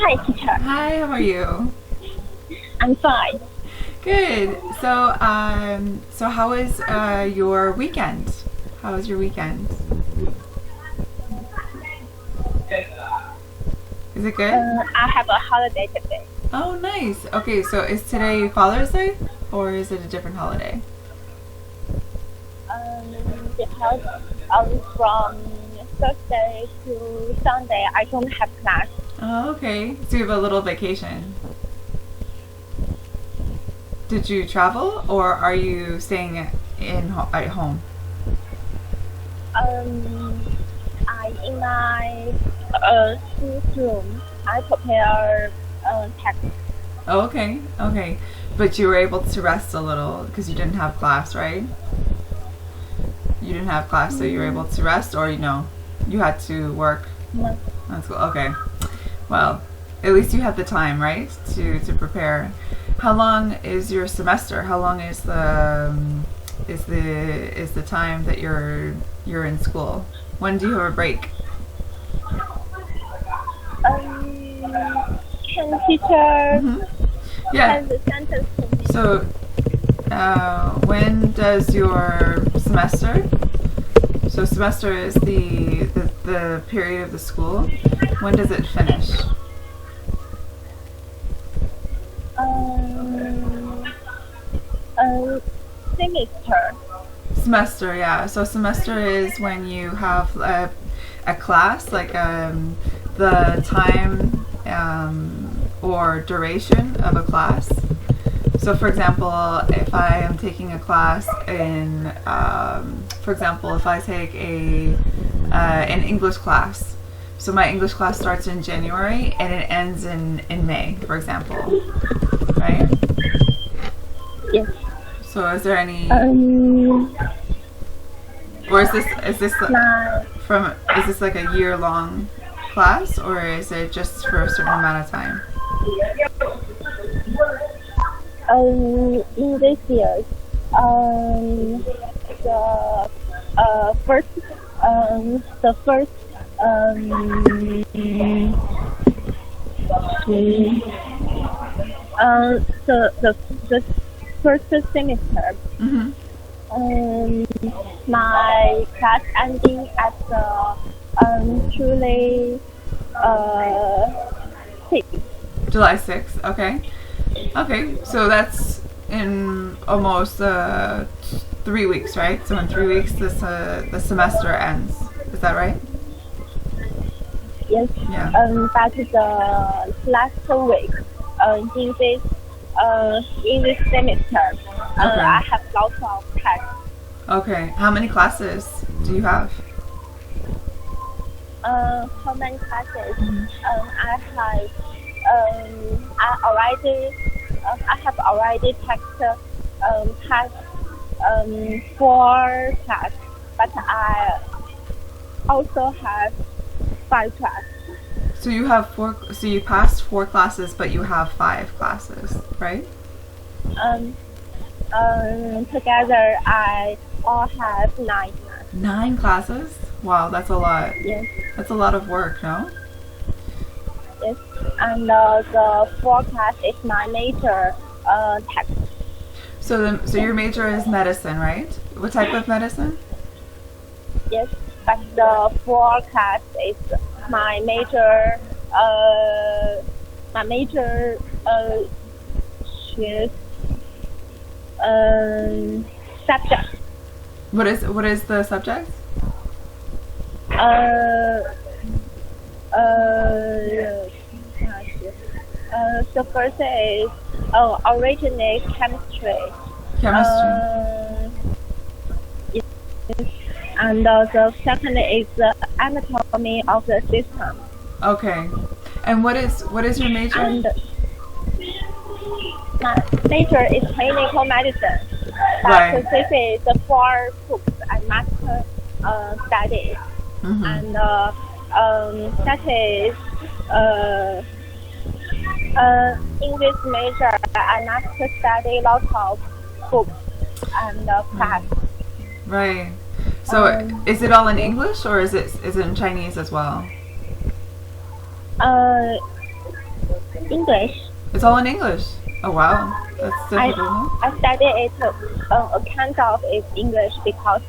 Hi, teacher. Hi, how are you? I'm fine. Good. So how was your weekend? How was your weekend? Is it good? I have a holiday today. Oh, nice. Okay, so is today Father's Day or is it a different holiday? Because from Thursday to Sunday, I don't have class. Oh, okay. So you have a little vacation. Did you travel or are you staying at home? I in my school room. I prepare text. Oh, okay. Okay. But you were able to rest a little because you didn't have class, right? You didn't have class, so you were able to rest, or you had to work. No. That's cool. Okay. Well, at least you had the time, right, to prepare. How long is your semester? How long is the time that you're in school? When do you have a break? Can teacher Yeah. have the sentence to me? So, when does your semester? So semester is the period of the school. When does it finish? Semester. Semester, yeah. So semester is when you have a class, like the time or duration of a class. So for example, if I am taking a class in, for example, if I take an English class, so my English class starts in January and it ends in May, for example, right? Yes. So is there any, Um, or is this my is this like a year-long class, or is it just for a certain amount of time? in this year, the first the first the first semester. Mm-hmm. My class ending at the July 6th. July 6th. Okay. Okay. So that's in almost 3 weeks, right? So in 3 weeks, the semester ends. Is that right? Yes. Yeah. But the last week, in this semester, I have lots of tests. Okay. How many classes do you have? How many classes? I have already passed 4 classes, but I also have 5 classes. So you have four. So you passed 4 classes, but you have 5 classes, right? Together I all have 9 classes. 9 classes? Wow, that's a lot. Yes. That's a lot of work, no? Yes. And the 4 class is my major text. So your major is medicine, right? What type of medicine? Yes. But the 4 class is my major choose subject. What is the subject? The first is originate chemistry. Chemistry. Yes. And the second is the anatomy of the system. Okay. And what is your major? And my major is clinical medicine. Right. But this is the 4 books I must study. Mm-hmm. And that is in this major I must study lots of books and class. Right. So is it all in English or is it in Chinese as well? English. It's all in English. Oh wow, that's I difficult. I study it a kind of is English because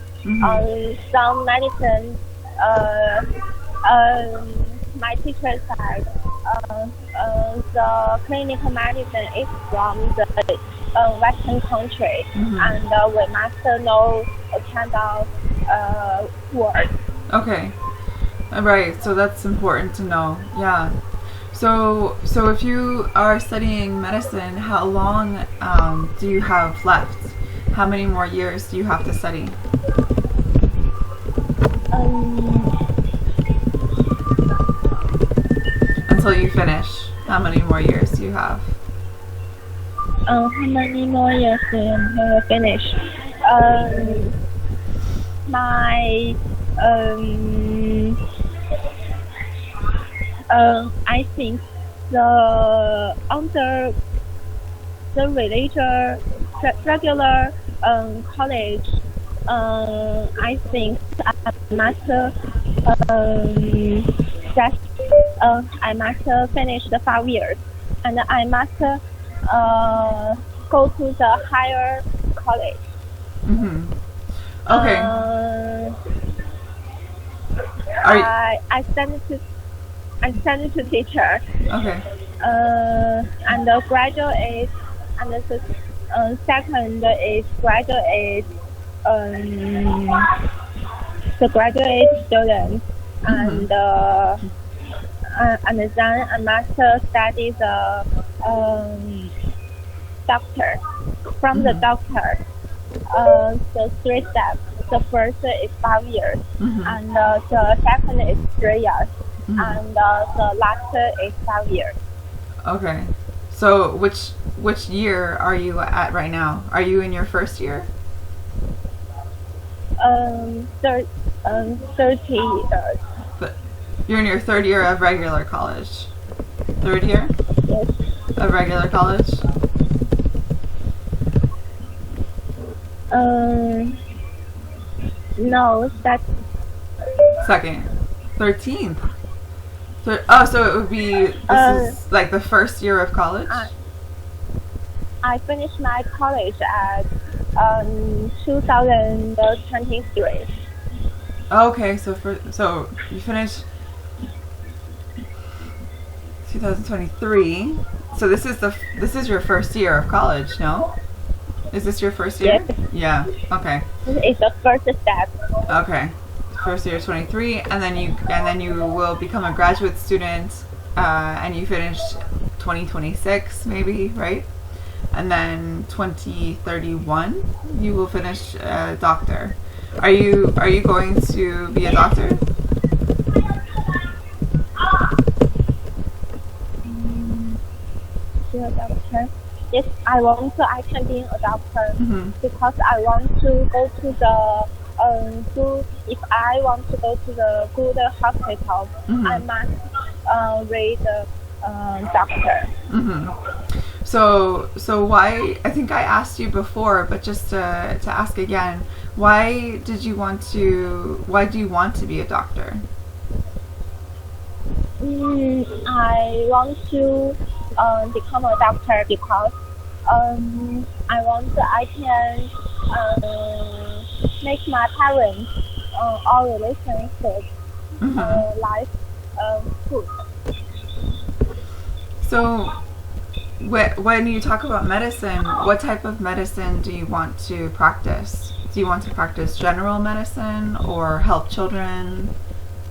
some medicine my teacher said the clinical medicine is from the Western country and we must know a kind of word. Okay. Right, so that's important to know. Yeah. So if you are studying medicine, how long do you have left? How many more years do you have to study? Until you finish, how many more years do you have? How many more years until I finish? My I think under the regular college, I think I must just I must finish the 5 years, and I must go to the higher college. Okay. I send it to teacher. Okay. And the graduate, and the second is graduate. The graduate student, and then I must study the doctor. From the doctor, the 3 steps. The first is 5 years, and the second is 3 years, and the last is 5 years. Okay. So which year are you at right now? Are you in your first year? 30 years. But you're in your 3rd year of regular college. 3rd year? Yes. Of regular college? No, that's Second. 13th. So it would be, this is like the 1st year of college? I finished my college at 2023. Okay, so you finished 2023. So this is your 1st year of college, no? Is this your 1st year? Yes. Yeah. Okay. It's the first step. Okay. 1st year 23, and then you will become a graduate student, and you finish 2026 maybe, right? And then 2031 you will finish doctor. Are you going to be a doctor? Yes, I can be a doctor because I want to go to the if I want to go to the good hospital, I must read doctor. So why? I think I asked you before, but just to ask again, why do you want to be a doctor? I want to become a doctor because I can make my parents all relationships life good. So when you talk about medicine, what type of medicine do you want to practice? Do you want to practice general medicine or help children?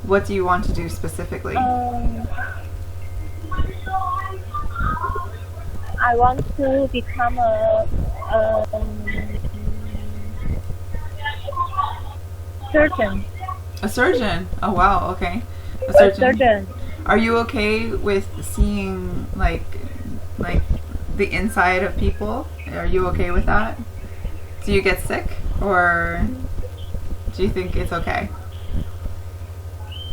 What do you want to do specifically? I want to become a surgeon. A surgeon? Oh wow, okay. A surgeon. Are you okay with seeing like the inside of people? Are you okay with that? Do you get sick, or do you think it's okay?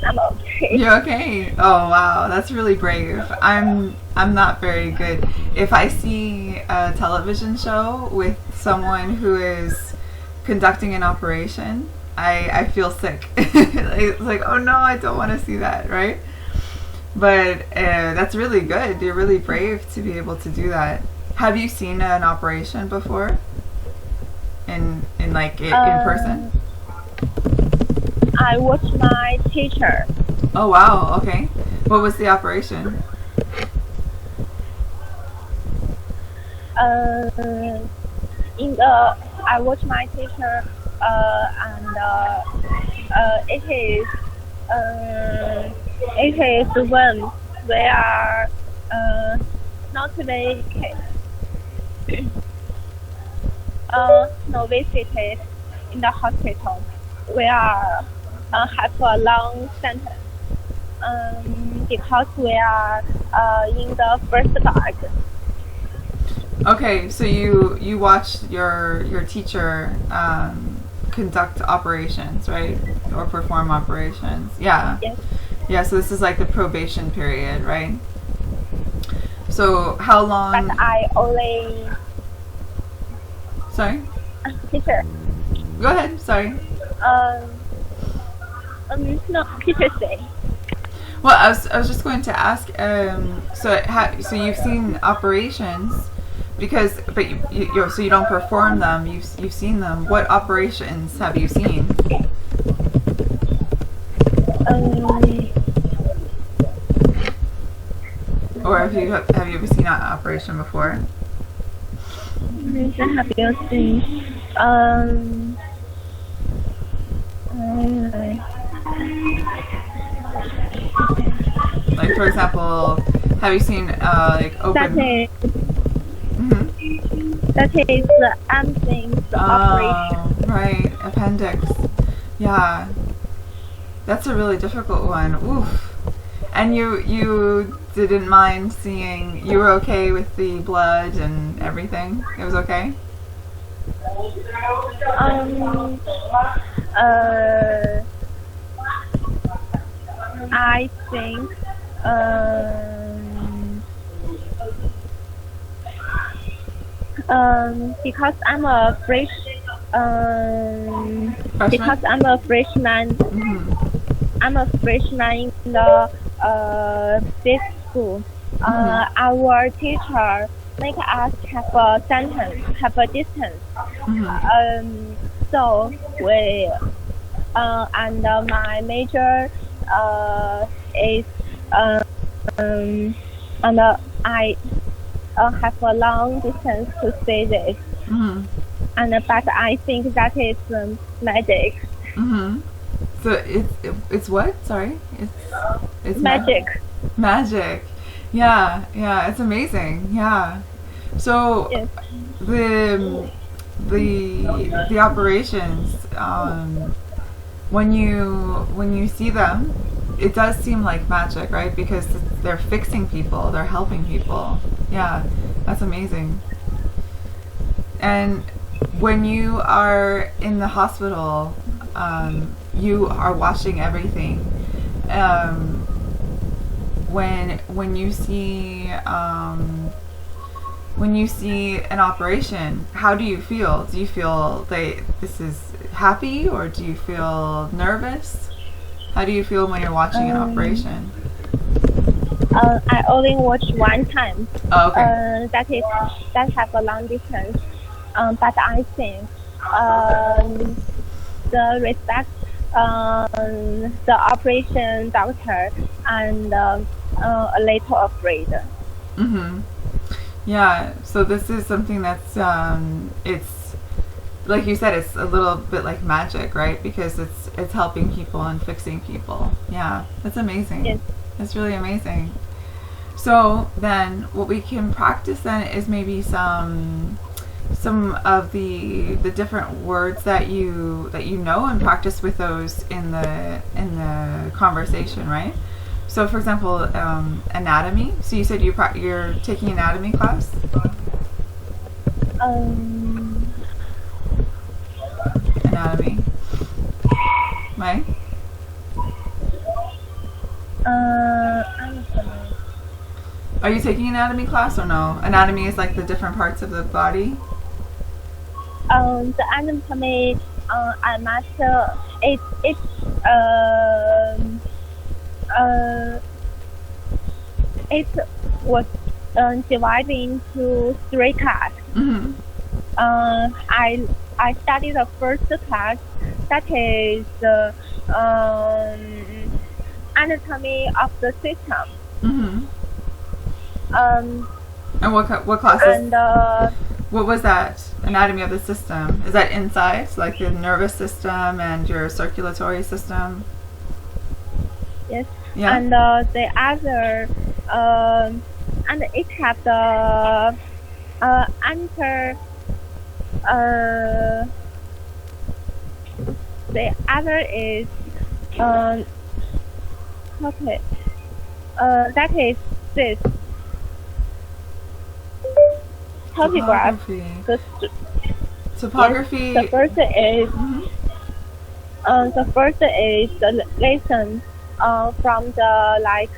I'm okay. You're okay. Oh wow, that's really brave. I'm not very good. If I see a television show with someone who is conducting an operation, I feel sick. It's like, oh no, I don't want to see that, right? But that's really good. You're really brave to be able to do that. Have you seen an operation before? In person? I watched my teacher. Oh wow, okay. What was the operation? I watched my teacher, and it is when we are not very no visited in the hospital. We are have a long sentence because we are in the first guard. Okay, so you watched your teacher conduct operations, right? Or perform operations. Yeah. Yes. Yeah, so this is like the probation period, right? So how long? But I only Sorry? teacher. Go ahead, sorry. No, teacher say. Well, I was just going to ask. So you've seen operations, but so you don't perform them. You've seen them. What operations have you seen? Or have you ever seen an operation before? Have you seen? Like for example, have you seen like open? That is the appendix operation. Right, appendix. Yeah, that's a really difficult one. Oof. And you didn't mind seeing? You were okay with the blood and everything? It was okay? I think because I'm a because I'm a freshman. I'm a freshman in the this school. Our teacher make us have a sentence, have a distance. So we and my major is and I have a long distance to say this. And but I think that is magic. So it's what? Sorry, it's magic. Magic. Yeah, it's amazing. Yeah. So yes. the operations, when you see them, it does seem like magic, right? Because they're fixing people, they're helping people. Yeah, that's amazing. And when you are in the hospital, you are watching everything. When you see an operation, how do you feel? Do you feel this is happy, or do you feel nervous? How do you feel when you're watching an operation? I only watch one time. Oh, okay. That have a long distance. But I think the respect the operation doctor and a little afraid. Yeah. So this is something that's it's like you said, it's a little bit like magic, right? Because it's helping people and fixing people. Yeah, that's amazing. Yes. That's really amazing. So then, what we can practice then is maybe some of the different words that you know, and practice with those in the conversation, right? So, for example, anatomy. So you said you're taking anatomy class. Anatomy. Right? Are you taking anatomy class or no? Anatomy is like the different parts of the body. The anatomy, I must it was divided into 3 classes. Mm-hmm. I studied the first class, that is anatomy of the system. Mm-hmm. Um, And what classes? and What was that? Anatomy of the system. Is that inside, like the nervous system and your circulatory system? yes, Yeah. and the other and it have the the other is okay. That is this photograph. Topography. The, Topography. the first is Mhm. the first is the lesson from the like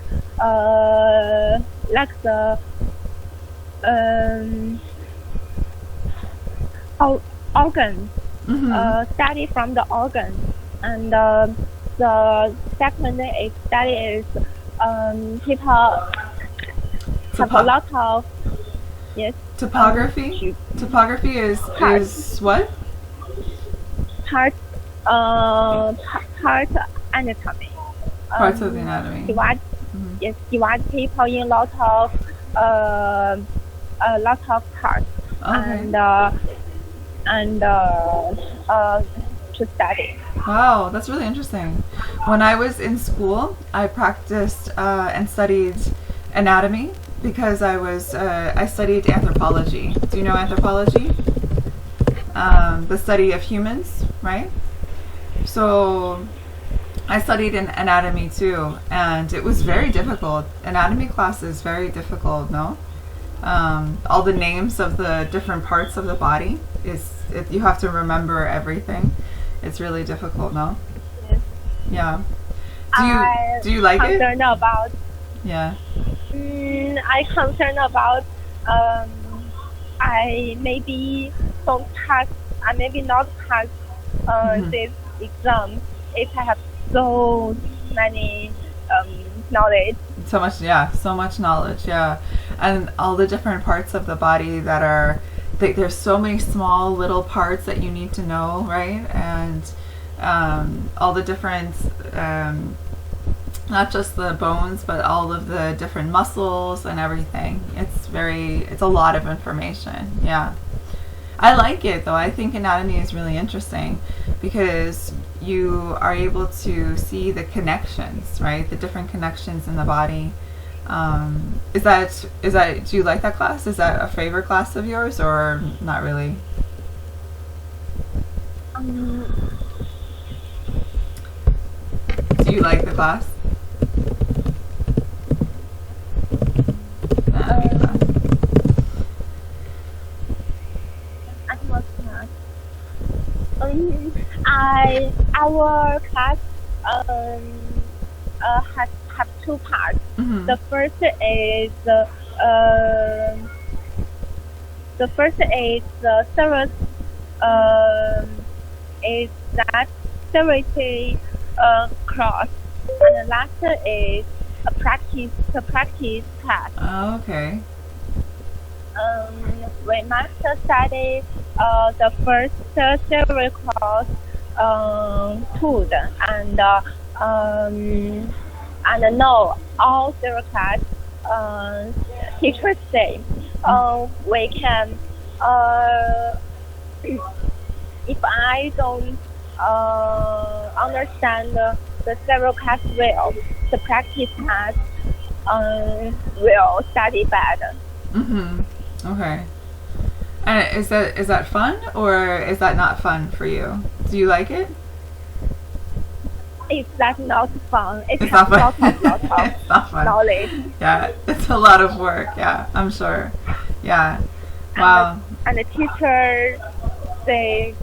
the organ Mhm. study from the organ, and the second is study is people have a lot of yes Topography. Topography is what? part part anatomy. Parts of the anatomy. Divide Mhm. yes divide people in a lot of parts Okay. and to study. Wow, that's really interesting. When I was in school, I practiced and studied anatomy because I studied anthropology. Do you know anthropology? The study of humans, right? So I studied in anatomy too, and it was very difficult. Anatomy class is very difficult, no? All the names of the different parts of the body you have to remember everything. It's really difficult, no? Yes. Yeah. I Do you like it? concerned about Yeah. I concerned about I maybe don't pass. I maybe not pass this exam if I have so many knowledge. So much knowledge, yeah. And all the different parts of the body that are there's so many small little parts that you need to know, right? And all the different not just the bones, but all of the different muscles and everything. It's a lot of information. Yeah. I like it though. I think anatomy is really interesting because you are able to see the connections, right? The different connections in the body. Is that do you like that class? Is that a favorite class of yours or not really? Do you like the class? Our class have 2 parts. Mm-hmm. The first is the service is that serity class, and the last is the practice class. Oh, okay. We must study the first theory class food and know all theory class teachers say we can if I don't understand the theory class well, the practice class will study better. Mm-hmm. Okay. And is that fun or is that not fun for you? Do you like it? It's not fun. It's not fun. Lot of It's not fun. knowledge. Yeah, it's a lot of work. Yeah, I'm sure. Yeah. Wow. And the teacher say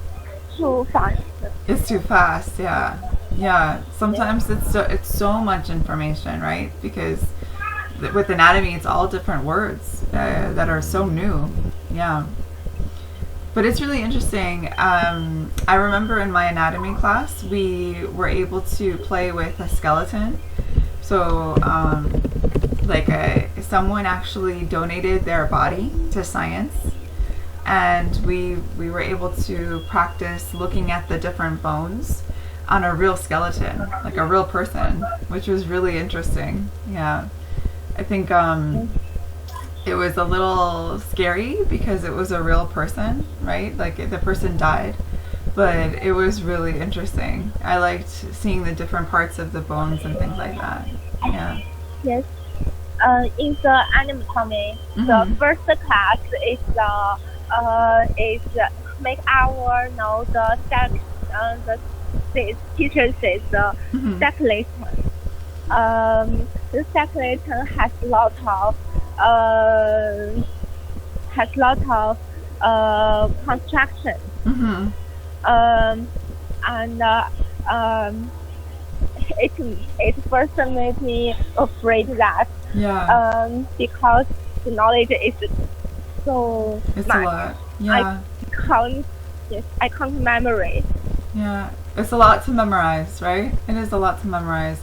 too fast. It's too fast. Yeah. Yeah. Sometimes it's so much information, right? Because with anatomy, it's all different words that are so new. Yeah. But it's really interesting. I remember in my anatomy class, we were able to play with a skeleton. So like someone actually donated their body to science, and we were able to practice looking at the different bones on a real skeleton, like a real person, which was really interesting. Yeah, I think it was a little scary because it was a real person, right? Like the person died, but it was really interesting. I liked seeing the different parts of the bones and things like that. Yeah. Yes. In the anatomy, the first class is make our know the teacher says the skeleton. The skeleton has lot of construction. And it first made me afraid that because the knowledge is so it's much. A lot. Yeah. I can't memory. Yeah, it's a lot to memorize, right? It is a lot to memorize.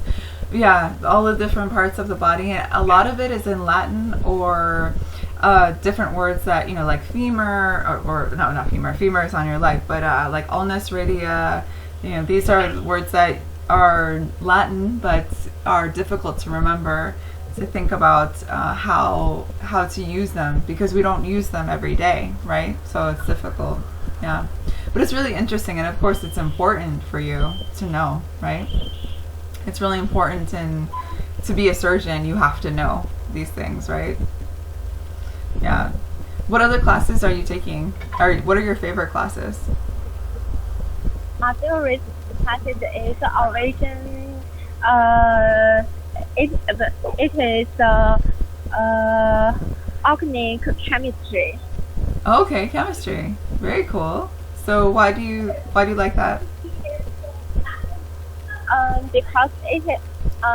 Yeah, all the different parts of the body. A lot of it is in Latin or different words that, you know, like femur, or no, not femur. Femur is on your leg, but like ulnus redia. You know, these are words that are Latin but are difficult to remember, to think about how to use them, because we don't use them every day, right? So it's difficult. Yeah, but it's really interesting, and of course it's important for you to know, right? It's really important, and to be a surgeon you have to know these things, right? Yeah. What other classes are you taking? Or what are your favorite classes? My favorite classes is origin. It is organic chemistry. Okay, chemistry. Very cool. So why do you like that? Because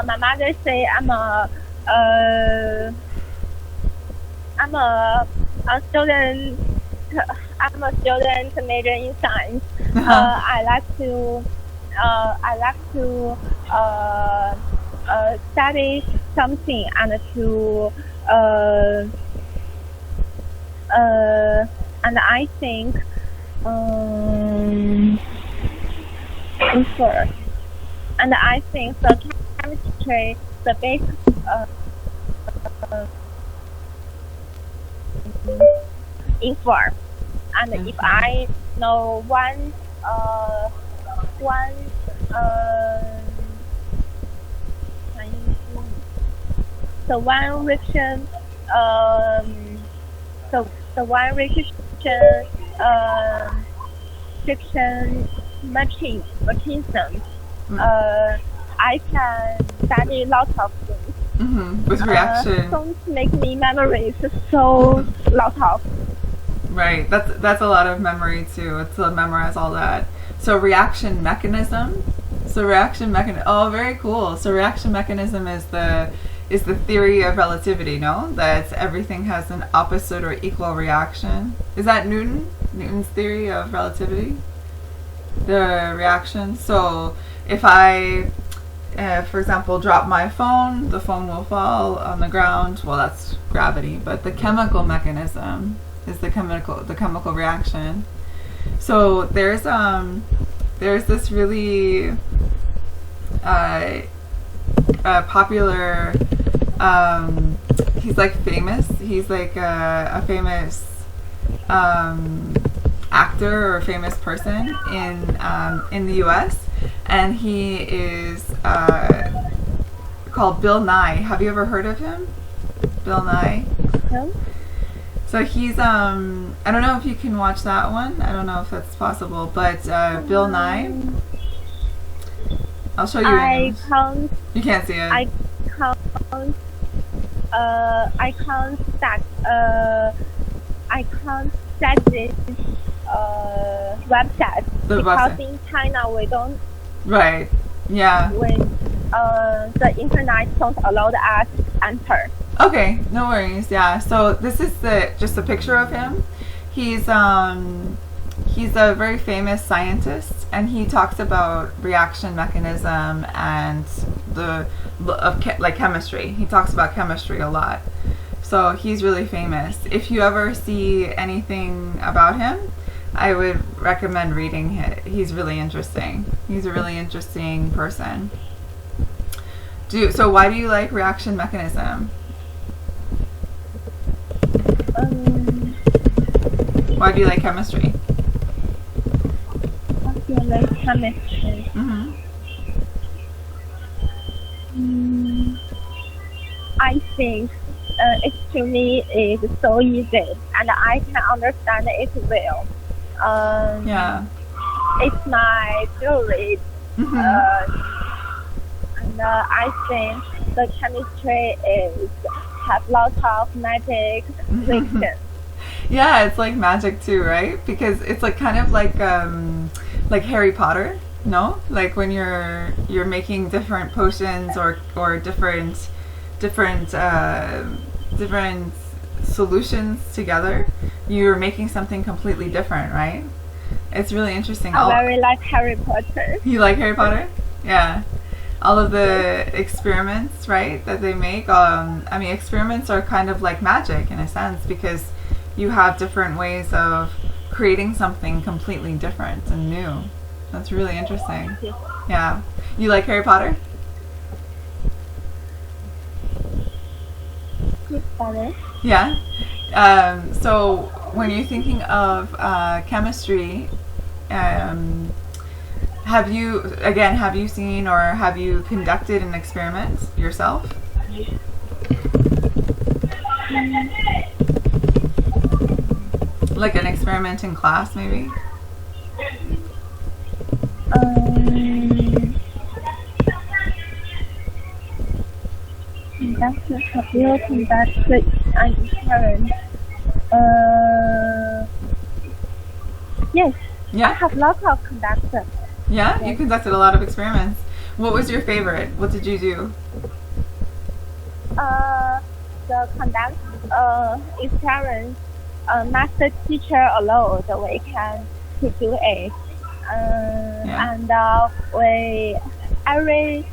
my mother say I'm a student. I'm a student major in science. I like to study something and to and I think and I think the chemistry, the basic inform. And if I know one reaction, the one reaction mechanism, I can study lots of things. With reaction. Don't make me memories so lot of. Right, that's a lot of memory too. It's to memorize all that. So reaction mechanism. Oh, very cool. So reaction mechanism is the theory of relativity. No, that everything has an opposite or equal reaction. Is that Newton's theory of relativity? The reaction. So if I, for example, drop my phone, the phone will fall on the ground. Well, that's gravity, but the chemical mechanism is the chemical reaction. So there's this really popular, he's like famous. He's like a famous actor or famous person in the U.S. and he is called Bill Nye. Have you ever heard of him? Bill Nye. No. So he's I don't know if you can watch that one. I don't know if that's possible, but Bill Nye. I'll show you. You can't see it. I can't set this website because in China we don't. Right. Yeah. When the internet don't allow us to enter. Okay, no worries. Yeah. So this is just a picture of him. He's a very famous scientist, and he talks about reaction mechanism and like chemistry. He talks about chemistry a lot. So he's really famous. If you ever see anything about him, I would recommend reading it. He's really interesting. He's a really interesting person. So why do you like reaction mechanism? Why do you like chemistry? Why do you like chemistry? I think it to me is so easy, and I can understand it well. It's my favorite, and I think the chemistry have lots of magic reactions. Yeah, it's like magic too, right? Because it's like kind of like Harry Potter, no? Like when you're making different potions or different solutions together, you're making something completely different, right? It's really interesting. I very like Harry Potter. You like Harry Potter? Yeah. All of the experiments, right, that they make. I mean, experiments are kind of like magic in a sense, because you have different ways of creating something completely different and new. That's really interesting. Yeah. You like Harry Potter? Yeah. So when you're thinking of chemistry, have you seen or have you conducted an experiment yourself? Like an experiment in class, maybe? Have you conducted an experiment? Yes. Yeah. I have lots of conducted. Yeah? You conducted a lot of experiments. What was your favorite? What did you do? The conduct experiment, master teacher allowed we can to do it. And we every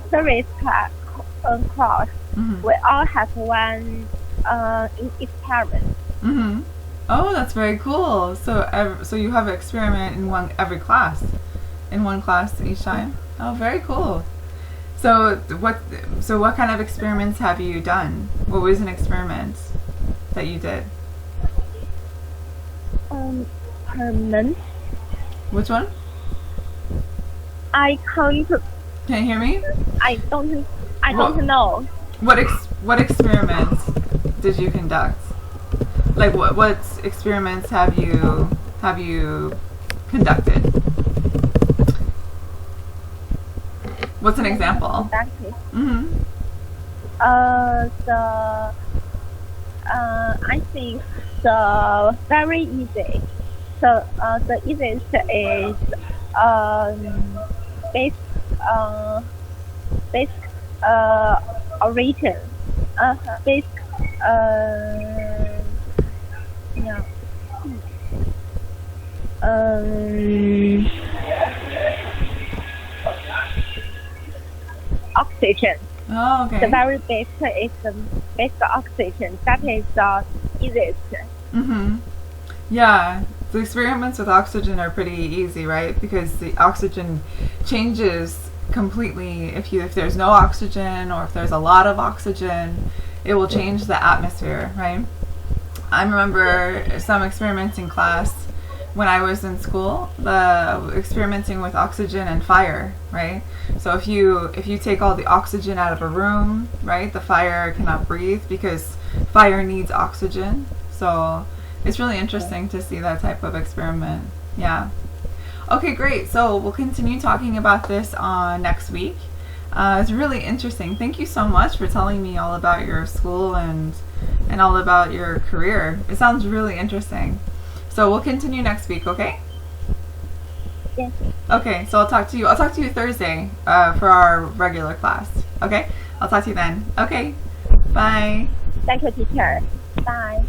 service class, we all have one experiment. Oh, that's very cool. So you have an experiment in one class each time. Oh, very cool. So what kind of experiments have you done? What was an experiment that you did? Experiment. Which one? I can't. Can you hear me? I don't know. What experiments did you conduct? Like what experiments have you conducted? What's an example? I think the very easy. So the easiest is origin. Oxygen. Oh, okay. The very best is the best oxygen. That is the easiest. Yeah, the experiments with oxygen are pretty easy, right? Because the oxygen changes completely. If there's no oxygen or if there's a lot of oxygen, it will change the atmosphere, right? I remember some experiments in class when I was in school, the experimenting with oxygen and fire, right? So if you take all the oxygen out of a room, right, the fire cannot breathe because fire needs oxygen. So it's really interesting to see that type of experiment. Yeah. Okay, great. So we'll continue talking about this next week. It's really interesting. Thank you so much for telling me all about your school and all about your career. It sounds really interesting. So we'll continue next week, okay? Yes. Okay, so I'll talk to you Thursday for our regular class. Okay? I'll talk to you then. Okay. Bye. Thank you, teacher. Bye.